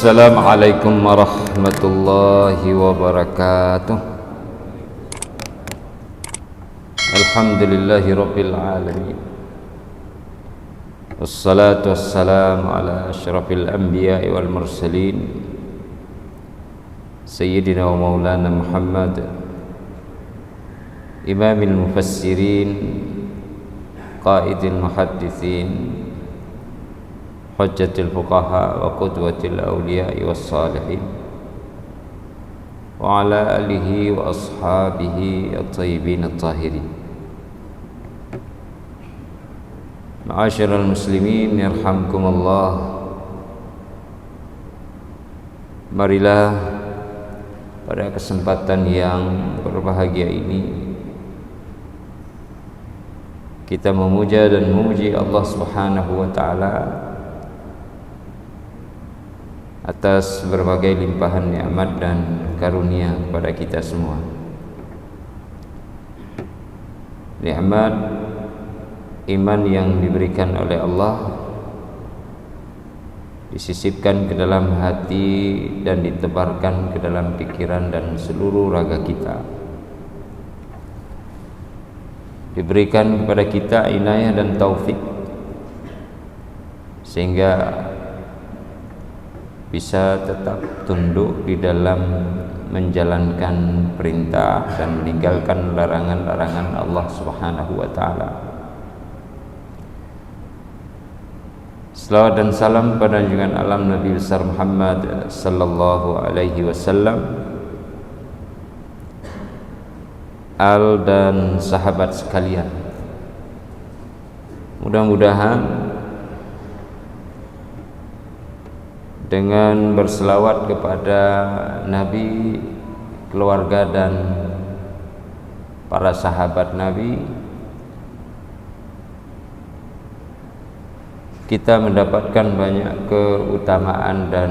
Assalamualaikum warahmatullahi wabarakatuh. Alhamdulillahi rabbil alamin. Wassalatu wassalamu ala asyrafil anbiya'i wal mursalin Sayyidina wa maulana Muhammad Imamil mufassirin Qaidil muhaddithin Hujjatil fuqaha wa qudwatil awliya'i was salihin wa ala alihi wa ashabihi at-tayyibin at-tahirin. Ma'asyiral muslimin yarhamkumullah. Marilah pada kesempatan yang berbahagia ini kita memuja dan memuji Allah Subhanahu wa taala atas berbagai limpahan nikmat dan karunia kepada kita semua. Nikmat iman yang diberikan oleh Allah disisipkan ke dalam hati dan ditebarkan ke dalam pikiran dan seluruh raga kita. Diberikan kepada kita inayah dan taufik sehingga bisa tetap tunduk di dalam menjalankan perintah dan meninggalkan larangan-larangan Allah Subhanahu wa taala. Salawat dan salam pada junjungan alam Nabi besar Muhammad sallallahu alaihi wasallam, al dan sahabat sekalian. Mudah-mudahan dengan berselawat kepada Nabi, keluarga dan para sahabat Nabi, kita mendapatkan banyak keutamaan dan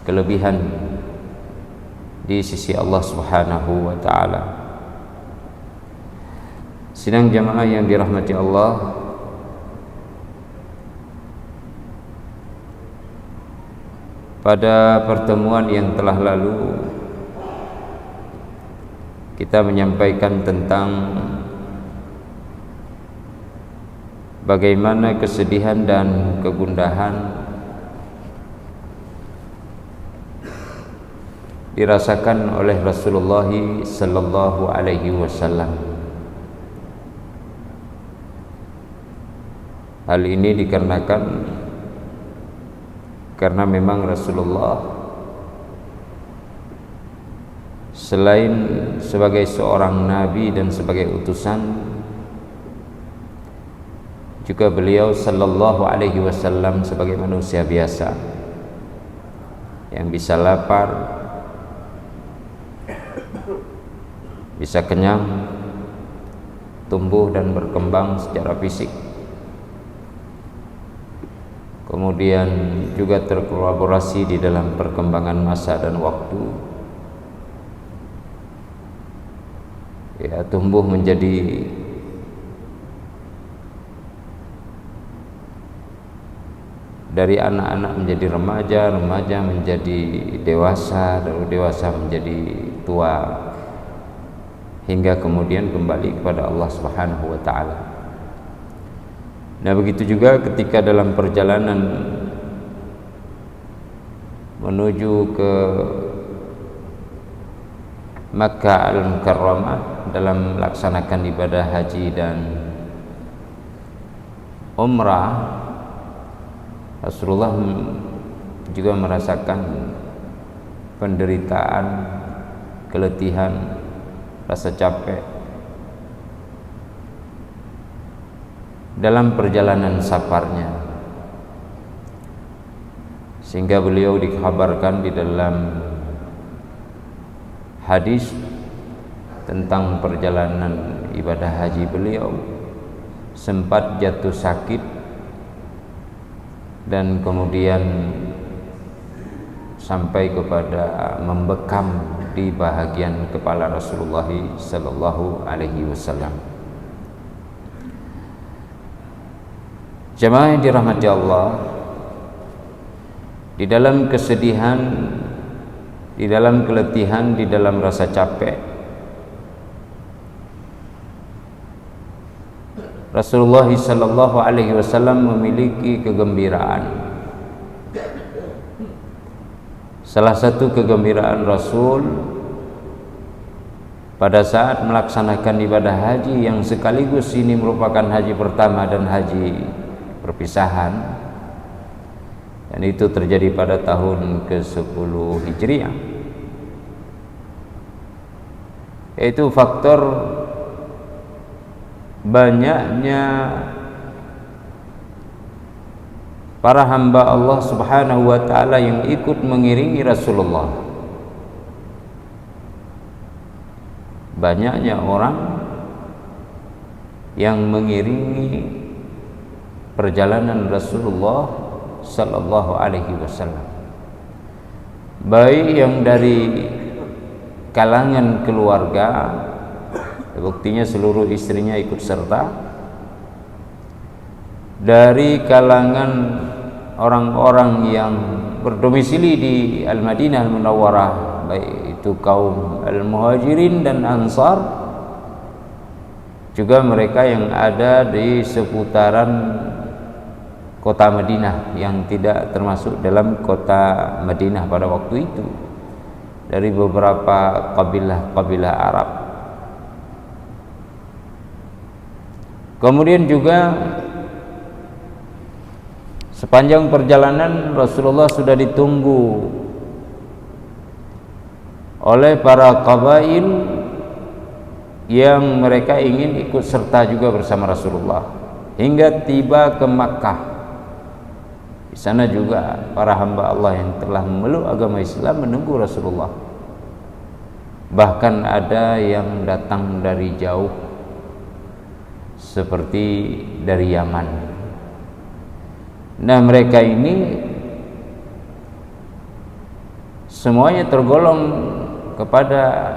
kelebihan di sisi Allah Subhanahu wa taala. Sidang jamaah yang dirahmati Allah, pada pertemuan yang telah lalu kita menyampaikan tentang bagaimana kesedihan dan kegundahan dirasakan oleh Rasulullah sallallahu alaihi wasallam. Hal ini dikarenakan karena memang Rasulullah selain sebagai seorang nabi dan sebagai utusan, juga beliau sallallahu alaihi wasallam sebagai manusia biasa yang bisa lapar, bisa kenyang, tumbuh dan berkembang secara fisik, kemudian juga terkolaborasi di dalam perkembangan masa dan waktu, ya, tumbuh menjadi dari anak-anak menjadi remaja, remaja menjadi dewasa, lalu dewasa menjadi tua, hingga kemudian kembali kepada Allah Subhanahu wa taala. Nah, begitu juga ketika dalam perjalanan menuju ke Makkah Al-Mukarramah dalam melaksanakan ibadah haji dan umrah, Rasulullah juga merasakan penderitaan, keletihan, rasa capek dalam perjalanan safarnya, sehingga beliau dikabarkan di dalam hadis tentang perjalanan ibadah haji beliau sempat jatuh sakit dan kemudian sampai kepada membekam di bahagian kepala Rasulullah sallallahu alaihi wasallam. Jemaah yang dirahmati Allah, di dalam kesedihan, di dalam keletihan, di dalam rasa capek, Rasulullah sallallahu alaihi wasallam memiliki kegembiraan. Salah satu kegembiraan Rasul pada saat melaksanakan ibadah haji yang sekaligus ini merupakan haji pertama dan haji perpisahan, dan itu terjadi pada tahun ke-10 Hijriah, yaitu faktor banyaknya para hamba Allah Subhanahu wa ta'ala yang ikut mengiringi Rasulullah. Banyaknya orang yang mengiringi perjalanan Rasulullah sallallahu alaihi wasallam, baik yang dari kalangan keluarga, buktinya seluruh istrinya ikut serta, dari kalangan orang-orang yang berdomisili di Al-Madinah Al-Munawwarah, baik itu kaum Al-Muhajirin dan Ansar, juga mereka yang ada di seputaran kota Madinah yang tidak termasuk dalam kota Madinah pada waktu itu, dari beberapa kabilah-kabilah Arab. Kemudian juga sepanjang perjalanan Rasulullah sudah ditunggu oleh para qabail yang mereka ingin ikut serta juga bersama Rasulullah hingga tiba ke Makkah. Di sana juga para hamba Allah yang telah memeluk agama Islam menunggu Rasulullah. Bahkan ada yang datang dari jauh seperti dari Yaman. Nah, mereka ini semuanya tergolong kepada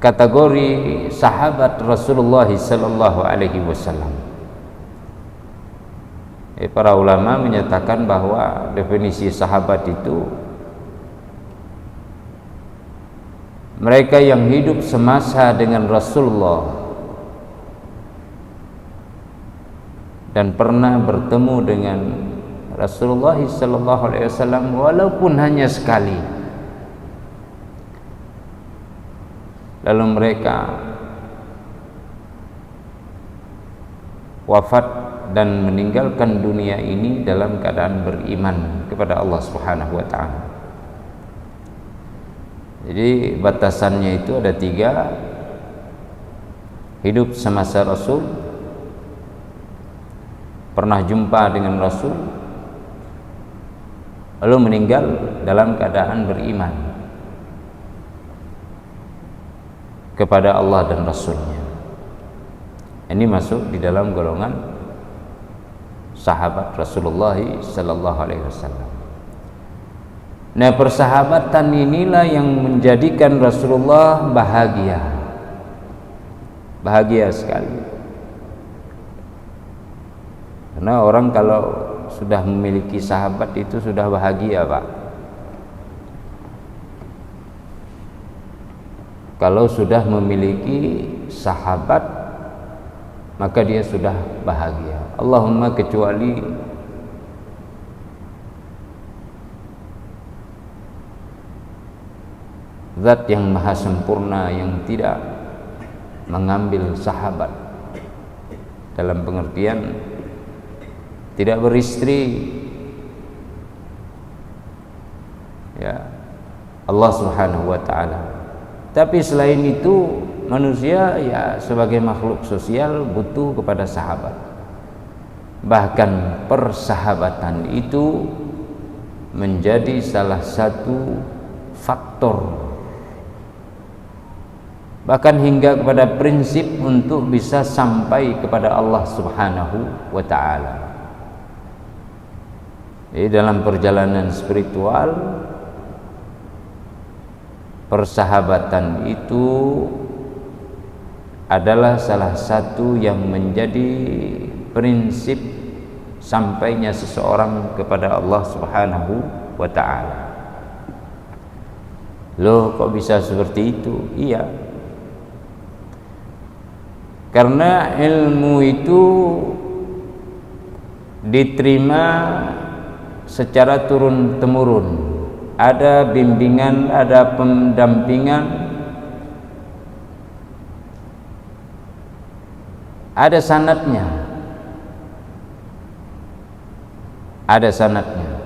kategori sahabat Rasulullah sallallahu alaihi wasallam. Para ulama menyatakan bahwa definisi sahabat itu mereka yang hidup semasa dengan Rasulullah dan pernah bertemu dengan Rasulullah sallallahu alaihi wasallam walaupun hanya sekali, lalu mereka wafat dan meninggalkan dunia ini dalam keadaan beriman kepada Allah Subhanahu wa ta'ala. Jadi batasannya itu ada 3: hidup semasa Rasul, pernah jumpa dengan Rasul, lalu meninggal dalam keadaan beriman kepada Allah dan Rasulnya. Ini masuk di dalam golongan sahabat Rasulullah sallallahu alaihi wasallam. Nah, persahabatan inilah yang menjadikan Rasulullah bahagia sekali. Karena orang kalau sudah memiliki sahabat itu sudah bahagia, Pak. Kalau sudah memiliki sahabat maka dia sudah bahagia. Allahumma kecuali Zat yang maha sempurna yang tidak mengambil sahabat dalam pengertian tidak beristri, ya, Allah Subhanahu wa ta'ala. Tapi selain itu manusia ya sebagai makhluk sosial butuh kepada sahabat. Bahkan persahabatan itu menjadi salah satu faktor, bahkan hingga kepada prinsip untuk bisa sampai kepada Allah Subhanahu wa ta'ala. Jadi dalam perjalanan spiritual, persahabatan itu adalah salah satu yang menjadi prinsip sampainya seseorang kepada Allah Subhanahu wa ta'ala. Loh, kok bisa seperti itu? Iya, karena ilmu itu diterima secara turun-temurun. Ada bimbingan, ada pendampingan, ada sanadnya. Ada sanadnya.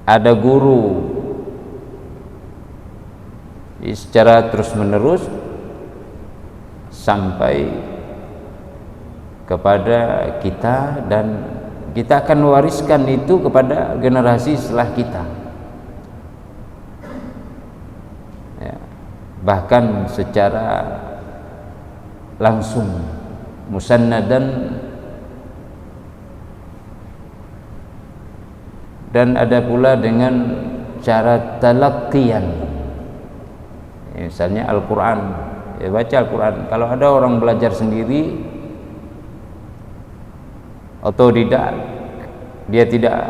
Ada guru secara terus-menerus sampai kepada kita, dan kita akan wariskan itu kepada generasi setelah kita, ya, bahkan secara langsung musannadan, dan ada pula dengan cara talaqqiyan. Misalnya Al-Quran, ya baca Al-Quran. Kalau ada orang belajar sendiri, otodidak, dia tidak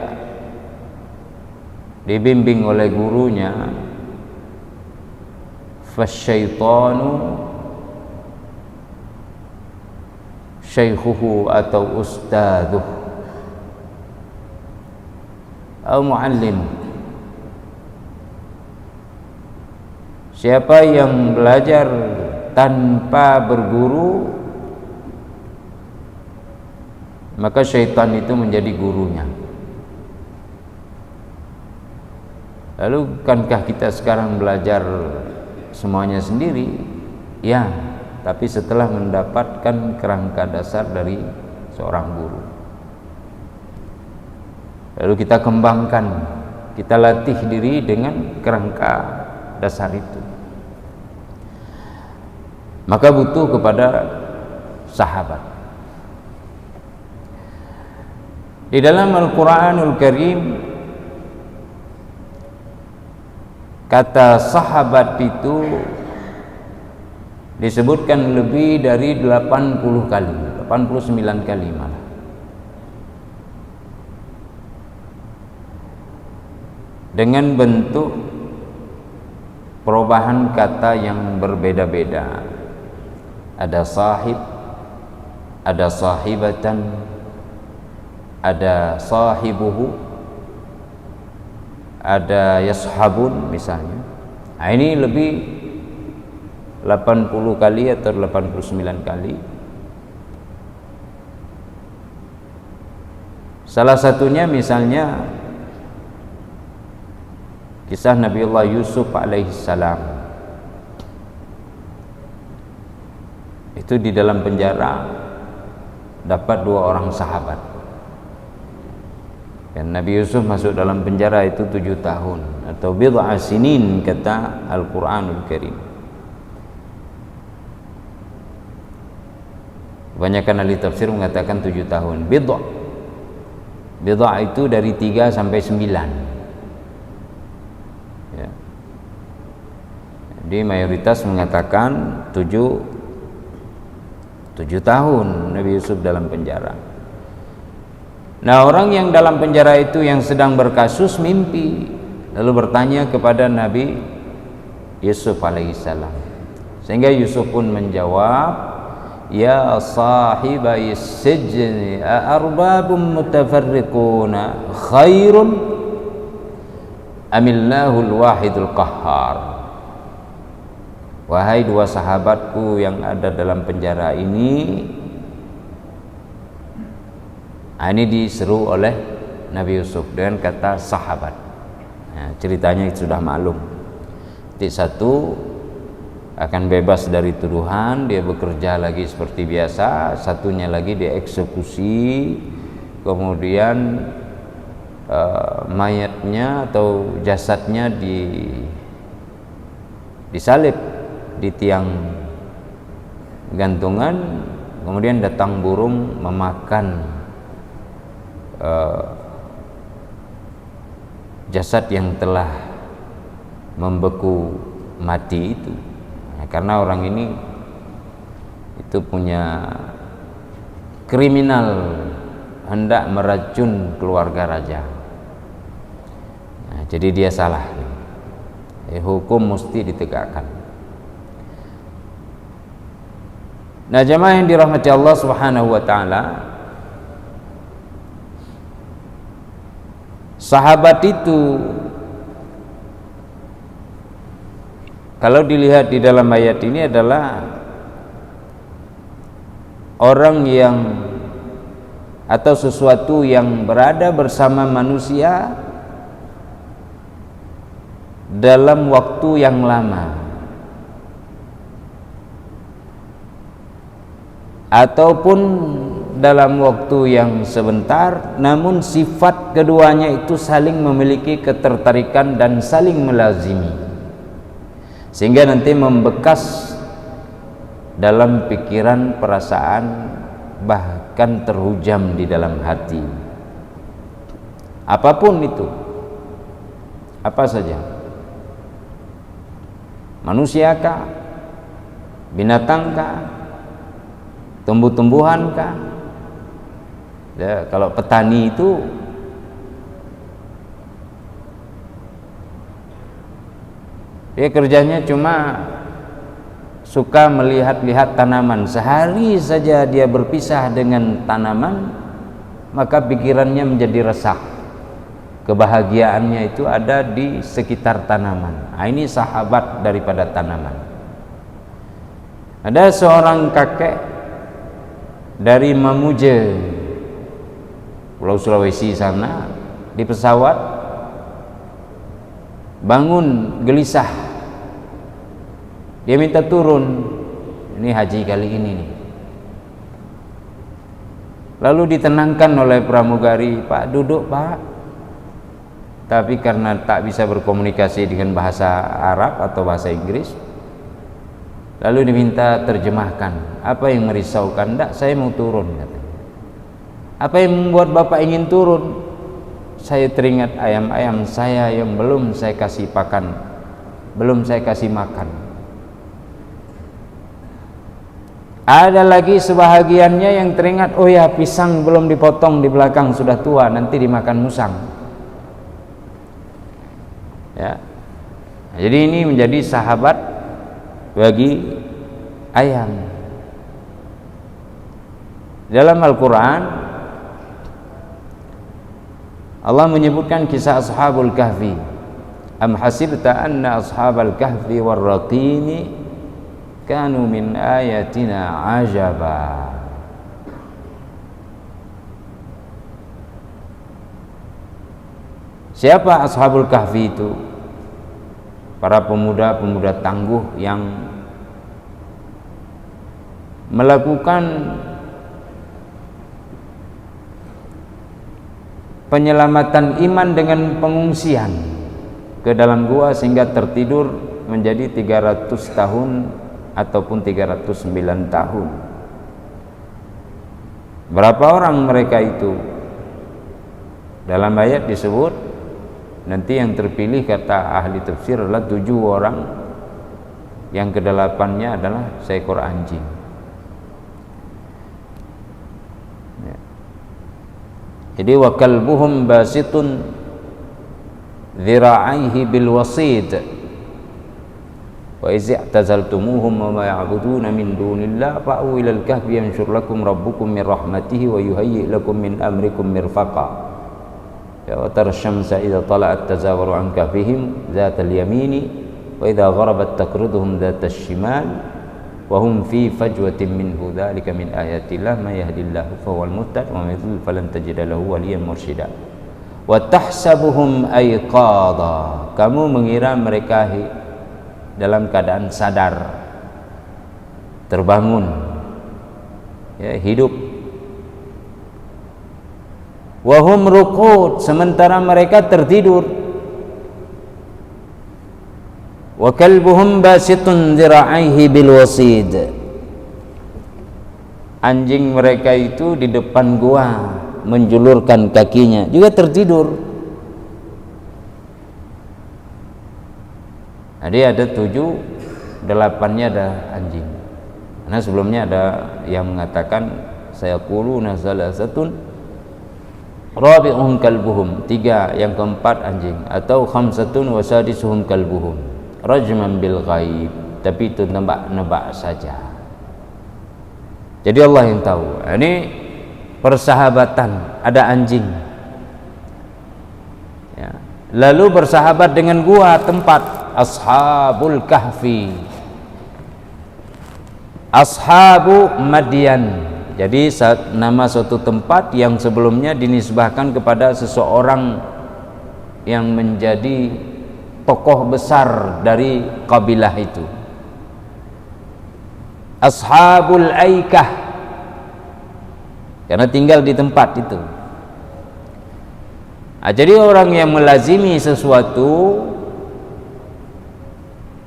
dibimbing oleh gurunya, fasyaitanu syaikhuhu atau ustaduh atau muallim. Siapa yang belajar tanpa berguru, maka syaitan itu menjadi gurunya. Lalu kankah kita sekarang belajar semuanya sendiri? Ya, tapi setelah mendapatkan kerangka dasar dari seorang guru. Lalu kita kembangkan, kita latih diri dengan kerangka dasar itu. Maka butuh kepada sahabat. Di dalam Al-Quranul Karim, kata sahabat itu disebutkan lebih dari 80 kali, 89 kali malah. Dengan bentuk perubahan kata yang berbeda-beda. Ada sahib, ada sahibatan, ada sahibuhu, ada yashabun misalnya. Nah, ini lebih 80 kali atau 89 kali. Salah satunya misalnya kisah Nabiullah Yusuf alaihissalam. Itu di dalam penjara dapat 2 orang sahabat. Dan Nabi Yusuf masuk dalam penjara itu 7 tahun atau bid'a sinin kata Al-Quranul Karim. Kebanyakan ahli tafsir mengatakan 7 tahun. Bid'a itu dari 3 sampai 9. Ya. Jadi mayoritas mengatakan 7 tahun Nabi Yusuf dalam penjara. Nah, orang yang dalam penjara itu yang sedang berkasus mimpi, lalu bertanya kepada Nabi Yusuf alaihissalam. Sehingga Yusuf pun menjawab, ya sahibai sijni arbabun mutafarriquna khairun amillahul wahidul qahhar. Wahai 2 sahabatku yang ada dalam penjara ini diseru oleh Nabi Yusuf dengan kata sahabat. Nah, ceritanya sudah maklum. Titik 1 akan bebas dari tuduhan, dia bekerja lagi seperti biasa. Satunya lagi dieksekusi, kemudian mayatnya atau jasadnya disalib di tiang gantungan, kemudian datang burung memakan jasad yang telah membeku mati itu. Nah, karena orang ini itu punya kriminal hendak meracun keluarga raja. Nah, jadi dia salah. Hukum mesti ditegakkan. Nah, jemaah yang dirahmati Allah Subhanahu wa taala, sahabat itu kalau dilihat di dalam ayat ini adalah orang yang atau sesuatu yang berada bersama manusia dalam waktu yang lama ataupun dalam waktu yang sebentar, namun sifat keduanya itu saling memiliki ketertarikan dan saling melazimi, sehingga nanti membekas dalam pikiran, perasaan, bahkan terhujam di dalam hati. Apapun itu, apa saja, manusiakah, binatangkah, tumbuh-tumbuhankah? Ya, kalau petani itu dia kerjanya cuma suka melihat-lihat tanaman, sehari saja dia berpisah dengan tanaman, maka pikirannya menjadi resah. Kebahagiaannya itu ada di sekitar tanaman. Nah, ini sahabat daripada tanaman. Ada seorang kakek dari Mamuju, Pulau Sulawesi sana, di pesawat bangun gelisah. Dia minta turun. Ini haji kali ini nih. Lalu ditenangkan oleh pramugari, "Pak, duduk, Pak." Tapi karena tak bisa berkomunikasi dengan bahasa Arab atau bahasa Inggris, lalu diminta terjemahkan. Apa yang merisaukan? "Enggak, saya mau turun," katanya. "Apa yang membuat Bapak ingin turun?" "Saya teringat ayam-ayam saya yang belum saya kasih pakan, belum saya kasih makan." Ada lagi sebahagiannya yang teringat, "Oh ya, pisang belum dipotong di belakang, sudah tua, nanti dimakan musang." Ya. Jadi ini menjadi sahabat bagi ayam. Dalam Al-Quran Allah menyebutkan kisah Ashabul Kahfi. "Am hasibta anna ashabal kahfi warraqimi kanu min ayatina ajaba." Siapa Ashabul Kahfi itu? Para pemuda-pemuda tangguh yang melakukan penyelamatan iman dengan pengungsian ke dalam gua sehingga tertidur menjadi 300 tahun ataupun 309 tahun. Berapa orang mereka itu? Dalam ayat disebut, nanti yang terpilih kata ahli tafsir adalah 7 orang, yang ke-8-nya adalah seekor anjing. Ya. Jadi wa kalbuhum basitun dhira'aihi bil wasid wa iz i'tazaltumuhum wa ma ya'buduna min dunillah fa'u ilal kahfi yanshur lakum rabbukum min rahmatihi wa yuhayyi' lakum min amrikum mirfaqa. Ya, wa tarshamsa idza tala'at tazawaru an kahfihim zatal yamini wa idza gharabat taqriduhum zatas shimal wa hum fi fajwatin minhu dzalika min ayatillah may yahdillahu fahuwal muhtad wa may yudlil falan tajida lahu waliyyan mursyida. Wa tahsabuhum ayqadha, kamu mengira mereka dalam keadaan sadar, terbangun, ya, hidup. Wahum ruqud, sementara mereka tertidur. Wa kalbuhum basitun dhira'aihi bil wasid, anjing mereka itu di depan gua menjulurkan kakinya juga tertidur. Jadi ada 7, 8-nya ada anjing. Karena sebelumnya ada yang mengatakan saya qulu nazalatun rabi'uhum kalbuhum, 3 yang keempat anjing, atau khamsatun wa sadisuhum kalbuhum rajman bil ghaib, tapi itu nebak-nebak saja. Jadi Allah yang tahu. Ini persahabatan, ada anjing ya. Lalu bersahabat dengan gua, tempat ashabul kahfi, ashabu Madian. Jadi nama suatu tempat yang sebelumnya dinisbahkan kepada seseorang yang menjadi tokoh besar dari kabilah itu. Ashabul Aikah, karena tinggal di tempat itu. Jadi orang yang melazimi sesuatu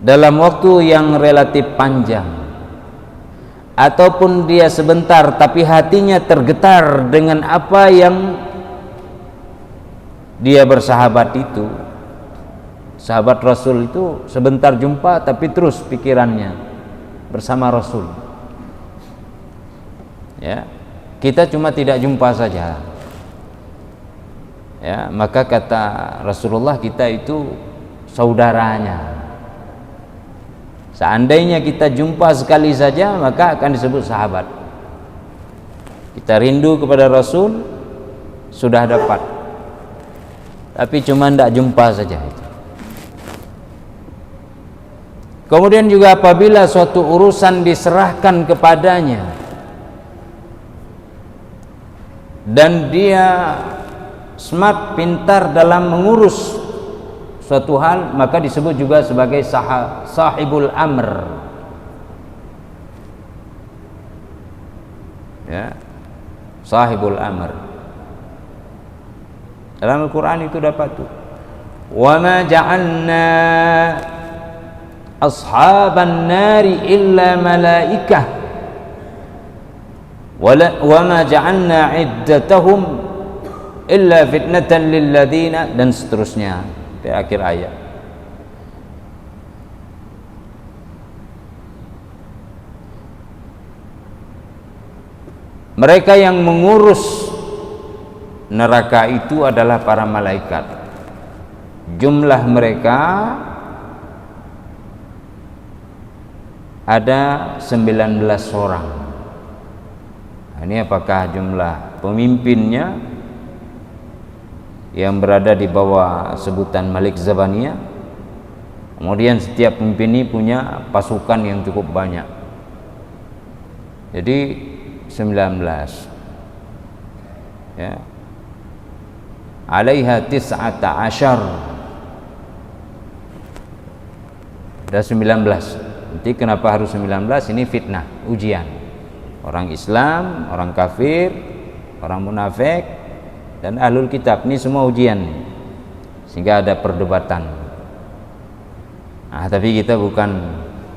dalam waktu yang relatif panjang, ataupun dia sebentar tapi hatinya tergetar dengan apa yang dia bersahabat itu. Sahabat Rasul itu sebentar jumpa tapi terus pikirannya bersama Rasul ya. Kita cuma tidak jumpa saja ya, maka kata Rasulullah, kita itu saudaranya. Seandainya kita jumpa sekali saja, maka akan disebut sahabat. Kita rindu kepada Rasul, sudah dapat, tapi cuma tidak jumpa saja. Kemudian juga apabila suatu urusan diserahkan kepadanya dan dia smart, pintar dalam mengurus suatu hal, maka disebut juga sebagai sahibul amr ya, sahibul amr. Dalam Al-Quran itu dapat tuh, wa ma ja'alna ashaban nari illa malaikah wa ma ja'alna iddatahum illa fitnatan lil ladina, dan seterusnya di akhir ayat. Mereka yang mengurus neraka itu adalah para malaikat. Jumlah mereka ada 19 orang. Ini apakah jumlah pemimpinnya yang berada di bawah sebutan Malik Zabaniyah? Kemudian setiap pemimpin ini punya pasukan yang cukup banyak. Jadi 19 ya. Alaiha 19, ada 19. Nanti kenapa harus 19? Ini fitnah, ujian. Orang Islam, orang kafir, orang munafik, dan ahlul kitab, ini semua ujian, sehingga ada perdebatan. Tapi kita bukan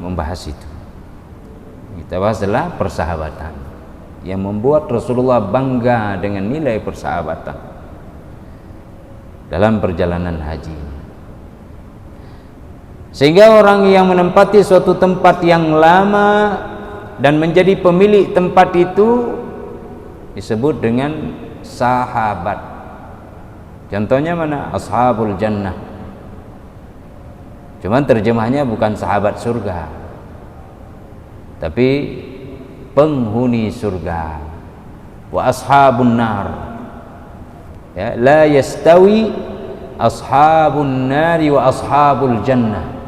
membahas itu. Kita bahas adalah persahabatan yang membuat Rasulullah bangga dengan nilai persahabatan dalam perjalanan haji. Sehingga orang yang menempati suatu tempat yang lama dan menjadi pemilik tempat itu disebut dengan sahabat. Contohnya mana? Ashabul jannah. Cuman terjemahnya bukan sahabat surga, tapi penghuni surga. Wa ashabun nar ya, la yastawi ashabun nari wa ashabul jannah.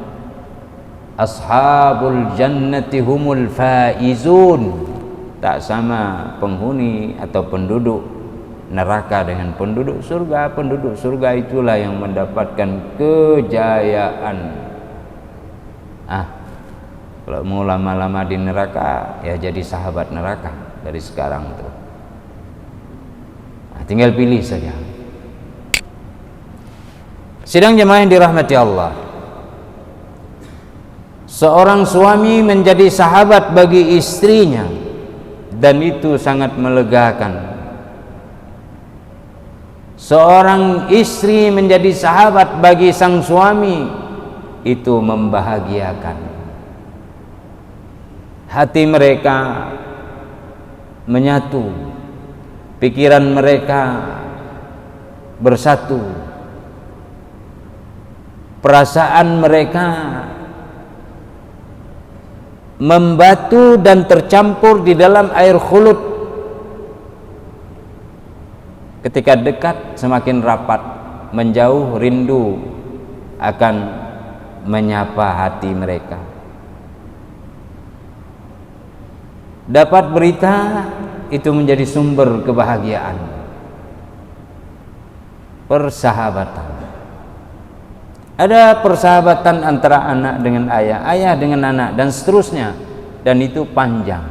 Ashabul jannati humul faizun. Tak sama penghuni atau penduduk neraka dengan penduduk surga. Penduduk surga itulah yang mendapatkan kejayaan. Kalau mau lama-lama di neraka, ya jadi sahabat neraka dari sekarang tuh. Tinggal pilih saja. Sidang jemaah yang dirahmati Allah, seorang suami menjadi sahabat bagi istrinya, dan itu sangat melegakan. Seorang istri menjadi sahabat bagi sang suami, itu membahagiakan. Hati mereka menyatu, pikiran mereka bersatu. Perasaan mereka membatu dan tercampur di dalam air khulud. Ketika dekat semakin rapat, menjauh rindu akan menyapa hati mereka. Dapat berita itu menjadi sumber kebahagiaan. Persahabatan. Ada persahabatan antara anak dengan ayah, ayah dengan anak, dan seterusnya, dan itu panjang.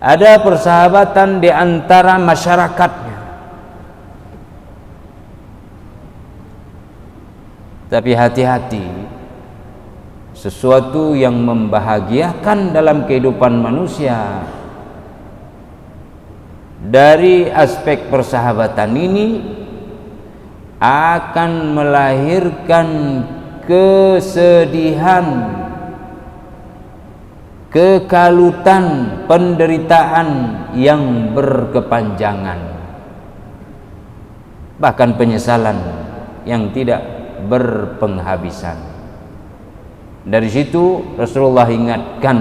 Ada persahabatan di antara masyarakatnya. Tapi hati-hati, sesuatu yang membahagiakan dalam kehidupan manusia dari aspek persahabatan ini akan melahirkan kesedihan, kekalutan, penderitaan yang berkepanjangan, bahkan penyesalan yang tidak berpenghabisan. Dari situ Rasulullah ingatkan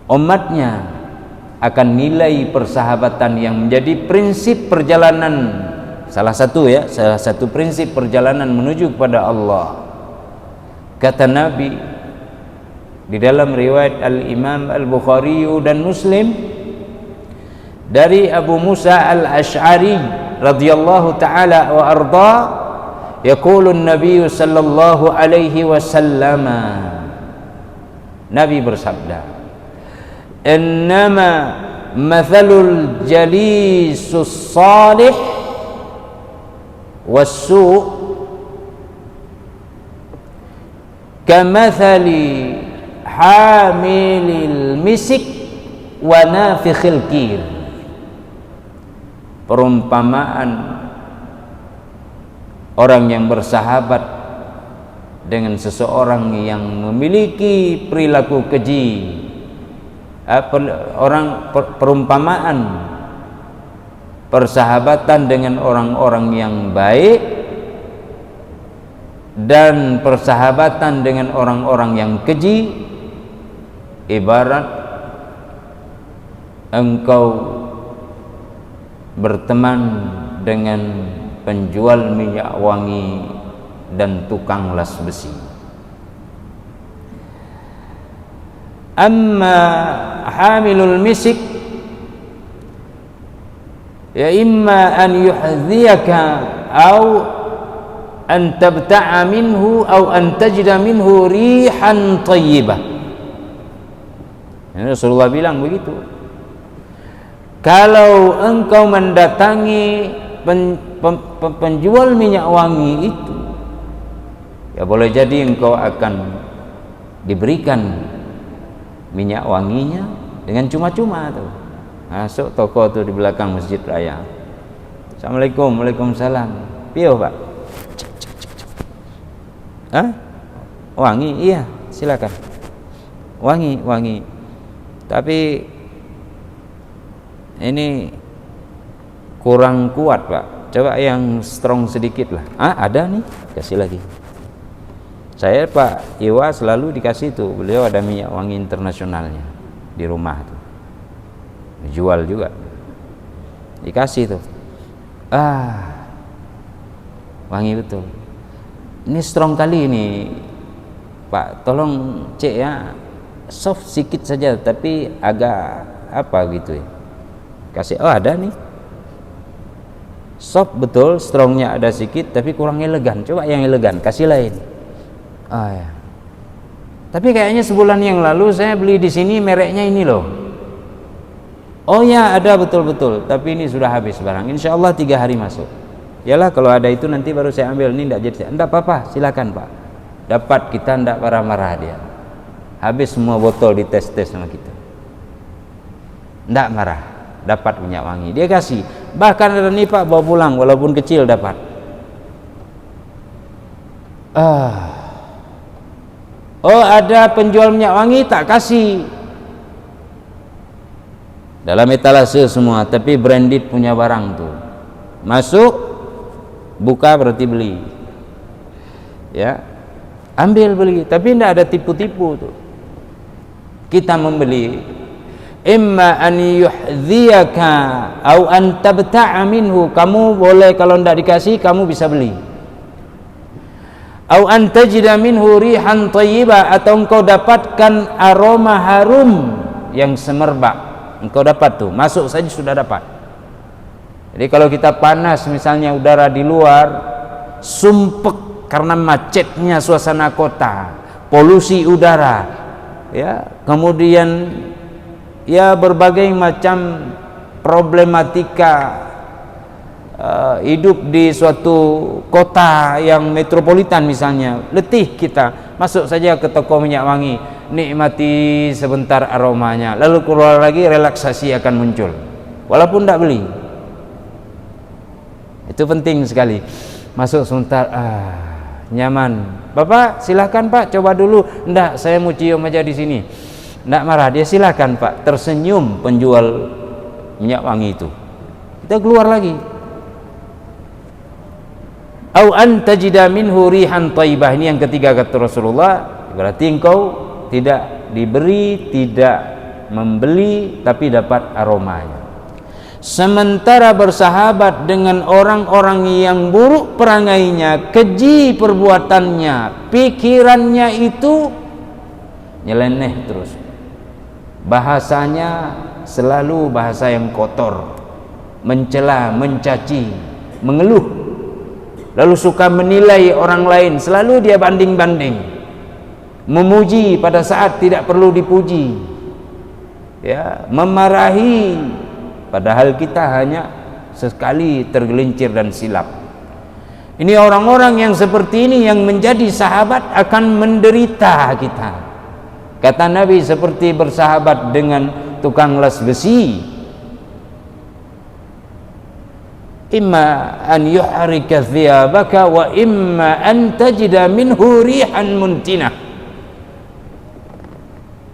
umatnya akan nilai persahabatan yang menjadi prinsip perjalanan, salah satu prinsip perjalanan menuju kepada Allah. Kata Nabi di dalam riwayat Al-Imam Al-Bukhari dan Muslim dari Abu Musa Al-Ash'ari radhiyallahu ta'ala wa arda, yaqulu an-nabiy sallallahu alaihi wasallam, Nabi bersabda, innama mathalul jalisus salih was-su' kamathali hamilil misik wa nafikhil kir. Perumpamaan orang yang bersahabat dengan seseorang yang memiliki perilaku keji, perumpamaan persahabatan dengan orang-orang yang baik dan persahabatan dengan orang-orang yang keji ibarat engkau berteman dengan penjual minyak wangi dan tukang las besi. Amma hamilul misik ya imma an yuhdhiyaka au an tabta'a minhu au an tajida minhu rihan thayyibah. Rasulullah bilang begitu. Kalau engkau mendatangi penjual minyak wangi itu, ya boleh jadi engkau akan diberikan minyak wanginya dengan cuma-cuma tuh. Masuk toko tuh di belakang masjid raya. Assalamualaikum, waalaikumsalam. Piye Pak? Hah? Wangi? Iya, silakan. Wangi. Tapi ini kurang kuat Pak, coba yang strong sedikit lah. Ada nih, kasih lagi. Saya Pak Iwa selalu dikasih tuh, beliau ada minyak wangi internasionalnya di rumah tuh, dijual juga, dikasih tuh. Wangi betul. Ini strong kali ini Pak, tolong cek ya, soft sedikit saja tapi agak apa gitu ya. Kasih, ada nih, soft betul, strongnya ada sedikit tapi kurang elegan. Coba yang elegan, kasih lain. Ya. Tapi kayaknya sebulan yang lalu saya beli di sini mereknya ini loh. Oh ya, ada betul-betul. Tapi ini sudah habis barang. Insya Allah 3 hari masuk. Yalah, kalau ada itu nanti baru saya ambil. Ini tidak jadi. Tidak apa-apa, silakan Pak. Dapat, kita tidak marah-marah dia. Habis semua botol dites-tes sama kita. Tidak marah. Dapat minyak wangi, dia kasih. Bahkan ada nih Pak, bawa pulang walaupun kecil dapat. Oh, ada penjual minyak wangi tak kasih. Dalam etalase semua, tapi branded punya barang tuh. Masuk, buka berarti beli. Ya, ambil beli, tapi tidak ada tipu-tipu tuh. Kita membeli, imma an yuhdhiyaka au an tabta'a minhu, kamu boleh, kalau tidak dikasih kamu bisa beli. Au an tajida minhu rihan thayyibah, atau engkau dapatkan aroma harum yang semerbak. Engkau dapat tuh, masuk saja sudah dapat. Jadi kalau kita panas misalnya udara di luar, sumpek karena macetnya suasana kota, polusi udara, ya, kemudian ya berbagai macam problematika hidup di suatu kota yang metropolitan misalnya, letih kita, masuk saja ke toko minyak wangi, nikmati sebentar aromanya, lalu keluar lagi, relaksasi akan muncul walaupun tidak beli. Itu penting sekali. Masuk sebentar, nyaman. Bapak silahkan Pak, coba dulu. Enggak, saya mau cium aja di sini. Enggak marah, dia silahkan Pak. Tersenyum penjual minyak wangi itu. Kita keluar lagi. Au an tajida minhu rihan thayyibah, ini yang ketiga kata Rasulullah. Berarti engkau tidak diberi, tidak membeli, tapi dapat aromanya. Sementara bersahabat dengan orang-orang yang buruk perangainya, keji perbuatannya, pikirannya itu nyeleneh terus, bahasanya selalu bahasa yang kotor, mencela, mencaci, mengeluh, lalu suka menilai orang lain, selalu dia banding-banding, memuji pada saat tidak perlu dipuji, ya, memarahi padahal kita hanya sekali tergelincir dan silap. Ini orang-orang yang seperti ini yang menjadi sahabat akan menderita kita. Kata Nabi, seperti bersahabat dengan tukang las besi, imma an yuhrika thiyabaka wa imma an tajida minhu rihan muntinah.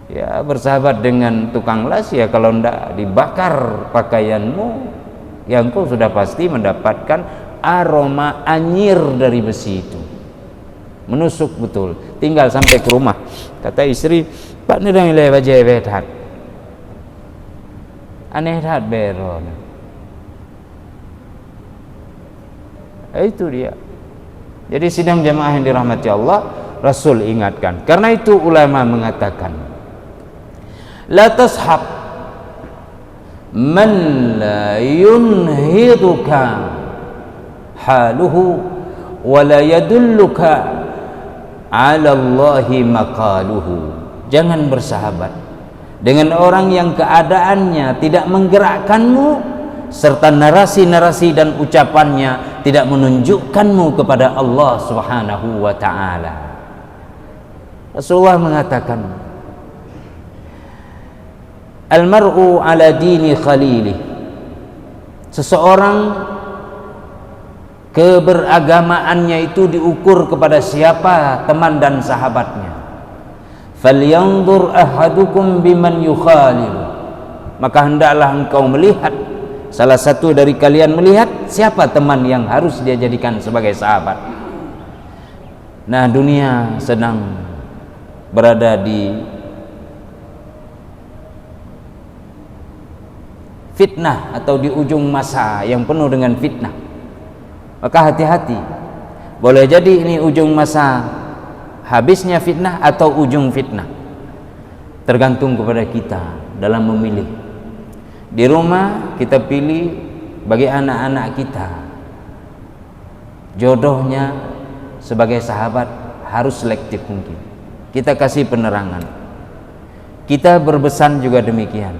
Ya, bersahabat dengan tukang las, ya kalau tidak dibakar pakaianmu, ya engkau sudah pasti mendapatkan aroma anyir dari besi itu, menusuk betul. Tinggal sampai ke rumah, kata istri, Pak ni dah nilai wajah behat, aneh hat beron. Itu dia. Jadi sidang jamaah yang dirahmati Allah, Rasul ingatkan. Karena itu ulama mengatakan, la tashab man la yunhiduka haluhu wa la yadulluka ala Allahi maqaluhu. Jangan bersahabat dengan orang yang keadaannya tidak menggerakkanmu, serta narasi-narasi dan ucapannya tidak menunjukkanmu kepada Allah Subhanahu wa ta'ala. Rasulullah mengatakan, Al-mar'u ala dini khalilih. Seseorang keberagamaannya itu diukur kepada siapa teman dan sahabatnya. Falyanzur ahadukum biman yukhalilu. Maka hendaklah engkau melihat, salah satu dari kalian melihat siapa teman yang harus dia jadikan sebagai sahabat. Nah, dunia sedang berada di fitnah atau di ujung masa yang penuh dengan fitnah. Maka hati-hati, boleh jadi ini ujung masa habisnya fitnah atau ujung fitnah, tergantung kepada kita dalam memilih. Di rumah kita pilih bagi anak-anak kita, jodohnya sebagai sahabat harus selektif mungkin, kita kasih penerangan. Kita berbesan juga demikian,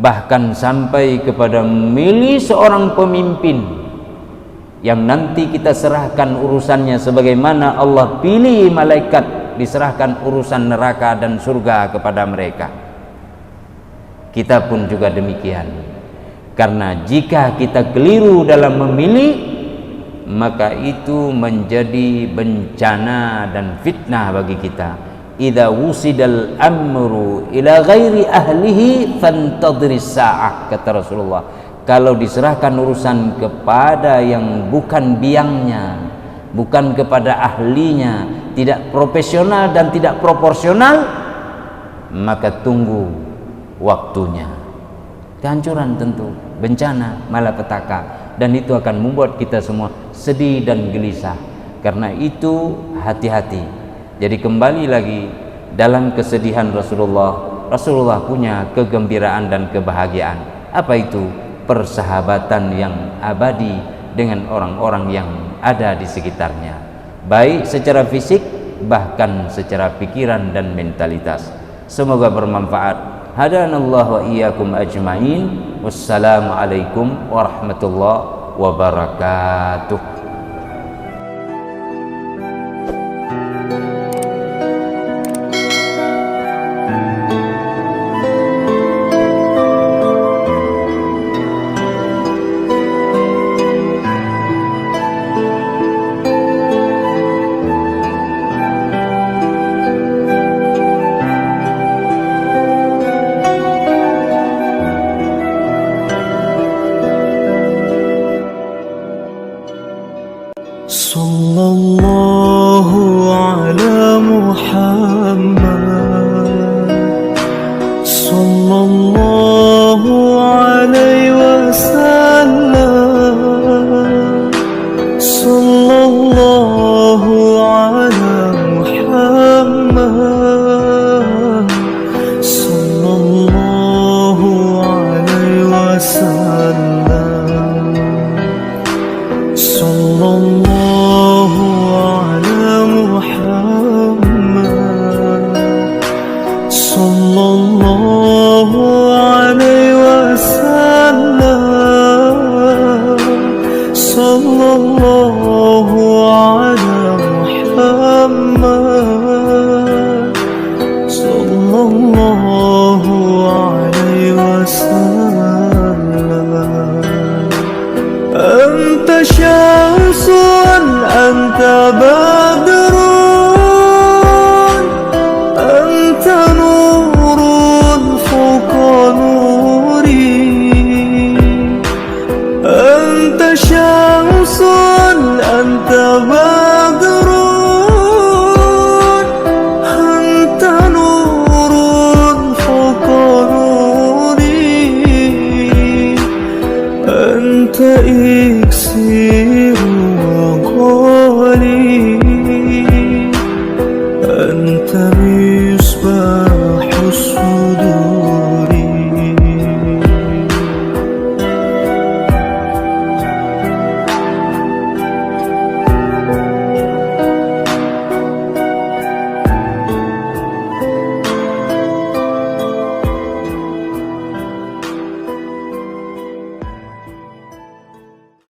bahkan sampai kepada memilih seorang pemimpin yang nanti kita serahkan urusannya sebagaimana Allah pilih malaikat diserahkan urusan neraka dan surga kepada mereka. Kita pun juga demikian, karena jika kita keliru dalam memilih, maka itu menjadi bencana dan fitnah bagi kita. Idza wusidal amru ila ghairi ahlihi fantadhiris sa'ah, kata Rasulullah. Kalau diserahkan urusan kepada yang bukan biangnya, bukan kepada ahlinya, tidak profesional dan tidak proporsional, maka tunggu waktunya. Kehancuran tentu, bencana, malapetaka, dan itu akan membuat kita semua sedih dan gelisah. Karena itu hati-hati. Jadi kembali lagi, dalam kesedihan Rasulullah punya kegembiraan dan kebahagiaan. Apa itu? Persahabatan yang abadi dengan orang-orang yang ada di sekitarnya, baik secara fisik bahkan secara pikiran dan mentalitas. Semoga bermanfaat. Hadanallahu wa iyyakum ajmain. Wassalamualaikum warahmatullahi wabarakatuh. Sallallahu ala Muhammad, sallallahu alaihi wasallam, sallallahu ala Muhammad, sallallahu alaihi wasallam, sallallahu sallallahu alaihi wasallam, sallallahu ala Muhammad, sallallahu alaihi wasallam. Anta syamsun, anta badrun, anta nurun fawqa nuri. Anta syamsun, anta badrun, anta nurun fawqa nuri. Anta iksir